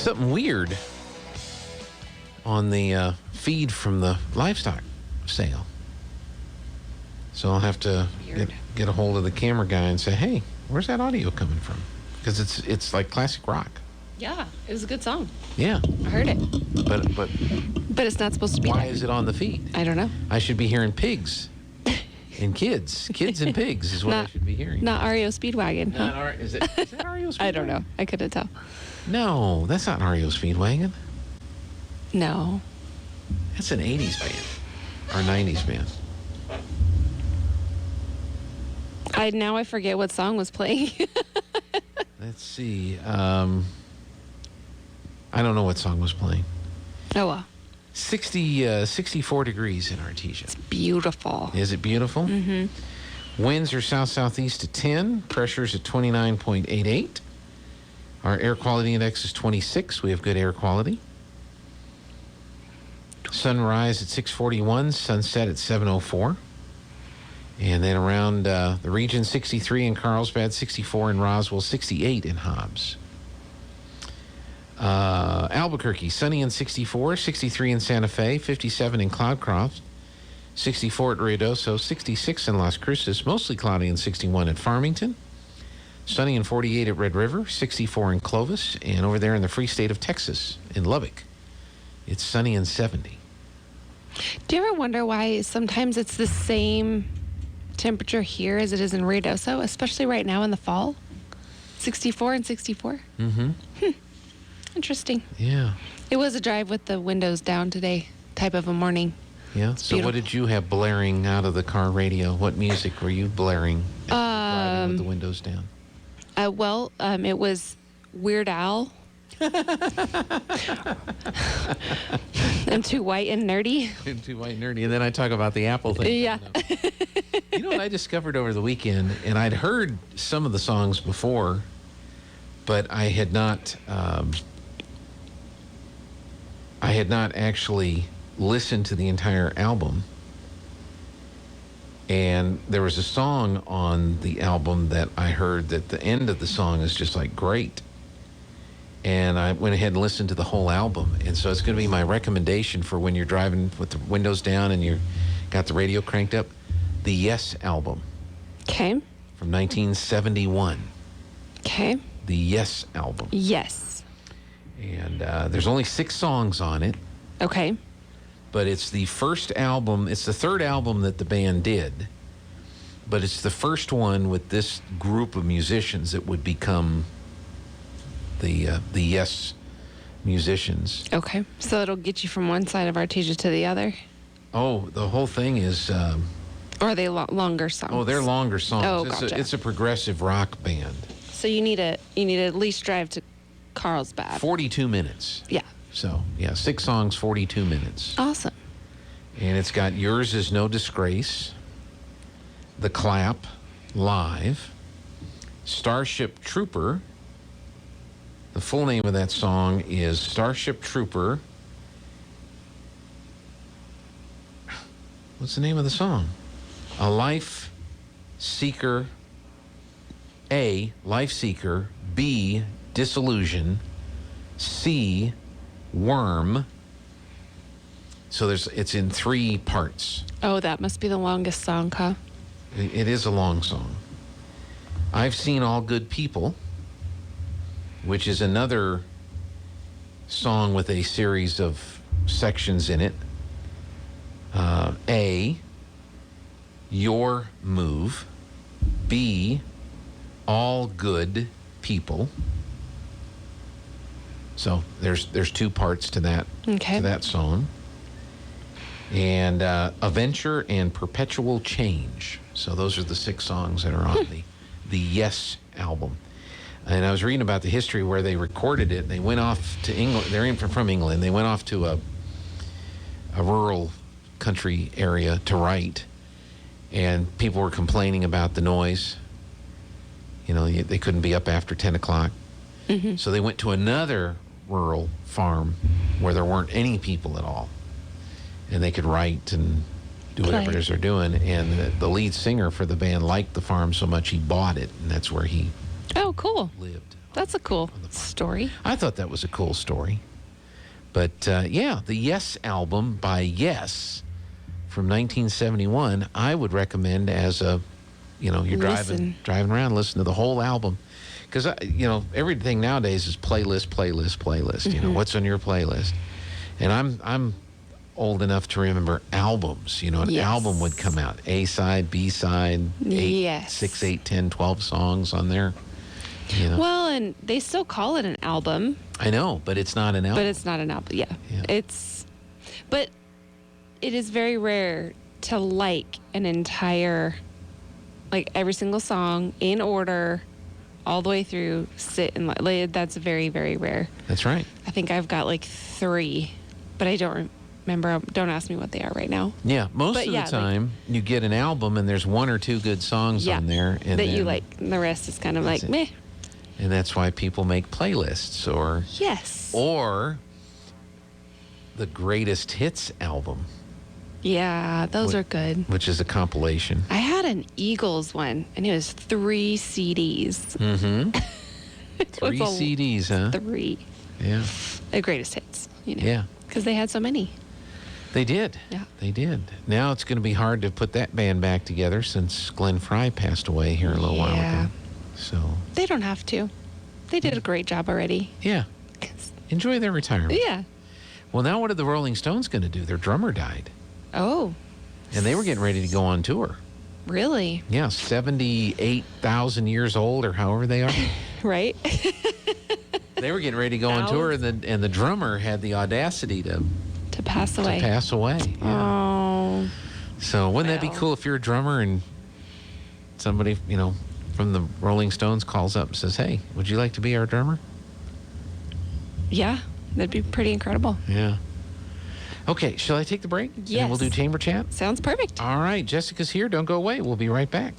something weird on the feed from the livestock sale. So I'll have to get a hold of the camera guy and say, hey, where's that audio coming from? Because it's like classic rock. Yeah, it was a good song. Yeah. I heard it. But it's not supposed to be why there. is it on the feed? I don't know. I should be hearing pigs and kids. Kids and pigs is what I should be hearing. Not REO Speedwagon. Huh? Is that REO Speedwagon? I don't know. I couldn't tell. No, that's not REO Speedwagon. No. That's an 80s band or 90s band. Now I forget what song was playing. Let's see. I don't know what song was playing. Oh, well. 64 degrees in Artesia. It's beautiful. Is it beautiful? Mm-hmm. Winds are south-southeast at 10. Pressure's at 29.88. Our air quality index is 26. We have good air quality. Sunrise at 6:41. Sunset at 7:04. And then around the region, 63 in Carlsbad, 64 in Roswell, 68 in Hobbs. Albuquerque, sunny and 64, 63 in Santa Fe, 57 in Cloudcroft, 64 at Ruidoso, 66 in Las Cruces, mostly cloudy and 61 at Farmington, sunny and 48 at Red River, 64 in Clovis, and over there in the Free State of Texas, in Lubbock, it's sunny and 70. Do you ever wonder why sometimes it's the same temperature here as it is in Ruidoso, especially right now in the fall? 64 and 64? Mm-hmm. Interesting. Yeah. It was a drive with the windows down today type of a morning. Yeah. So what did you have blaring out of the car radio? What music were you blaring driving with the windows down? It was Weird Al. I'm too white and nerdy. Too white and nerdy. And then I talk about the Apple thing. Yeah. You know what I discovered over the weekend? And I'd heard some of the songs before, but I had not actually listened to the entire album. And there was a song on the album that I heard that the end of the song is just like great. And I went ahead and listened to the whole album. And so it's going to be my recommendation for when you're driving with the windows down and you got the radio cranked up. The Yes album. Okay. From 1971. Okay. The Yes album. Yes. And there's only 6 songs on it. Okay. But it's the first album. It's the third album that the band did. But it's the first one with this group of musicians that would become the Yes musicians. Okay. So it'll get you from one side of Artesia to the other? Oh, the whole thing is... or are they longer songs? Oh, they're longer songs. Oh, gotcha. It's a progressive rock band. So you need to at least drive to Carlsbad. 42 minutes. Yeah. So, 6 songs, 42 minutes. Awesome. And it's got Yours Is No Disgrace, The Clap, Live, Starship Trooper. The full name of that song is Starship Trooper. What's the name of the song? A Life Seeker. A, Life Seeker. B, Disillusion. C, Worm. So it's in 3 parts. Oh, that must be the longest song, huh? It is a long song. I've Seen All Good People, which is another song with a series of sections in it. A, Your Move. B, All Good People. So there's 2 parts to that. Okay. To that song. And A Venture and Perpetual Change. So those are the 6 songs that are on the Yes album. And I was reading about the history where they recorded it. They went off to England. They're from England. They went off to a rural country area to write. And people were complaining about the noise. You know, they couldn't be up after 10 o'clock. Mm-hmm. So they went to another rural farm where there weren't any people at all. And they could write and do whatever they're doing. And the lead singer for the band liked the farm so much he bought it. And that's where he Oh, cool. lived. That's a cool on the farm. story. I thought that was a cool story. But yeah, the Yes album by Yes from 1971, I would recommend as a, you're Listen. driving around, listen to the whole album. Because, everything nowadays is playlist. What's on your playlist? And I'm old enough to remember albums. An Yes. album would come out. A side, B side, 6, 8, 10, 12 songs on there. Well, and they still call it an album. I know, but it's not an album. But it's not an album. Yeah. Yeah. But it is very rare to like an entire, like every single song in order, all the way through, sit and that's very, very rare. That's right. I think I've got like 3, but I don't remember. Don't ask me what they are right now. Yeah, most But of yeah, the time you get an album and there's 1 or 2 good songs Yeah. on there. And That you then- like. And the rest is kind of like, That's it. meh. And that's why people make playlists Yes. or the greatest hits album, Yeah, those are good. which is a compilation. I had an Eagles one, and it was 3 CDs. Mm-hmm. It was 3 a- CDs, huh? 3. Yeah. The greatest hits, Yeah. Because they had so many. They did. Yeah. They did. Now it's going to be hard to put that band back together since Glenn Fry passed away here a little while Yeah. ago. So, They don't have to. They did a great job already. yeah. Enjoy their retirement. Yeah. Well, now what are the Rolling Stones going to do? Their drummer died. Oh, And they were getting ready to go on tour. really? Yeah, 78,000 years old or however they are. Right? They were getting ready to go on tour, and the drummer had the audacity to To pass away. pass away. Yeah. Oh. So wouldn't that be Well. cool if you're a drummer and somebody, from the Rolling Stones calls up and says, "Hey, would you like to be our drummer?" Yeah, that'd be pretty incredible. Yeah. Okay, shall I take the break? And Yes. we'll do chamber chat? Sounds perfect. All right, Jessica's here. Don't go away. We'll be right back.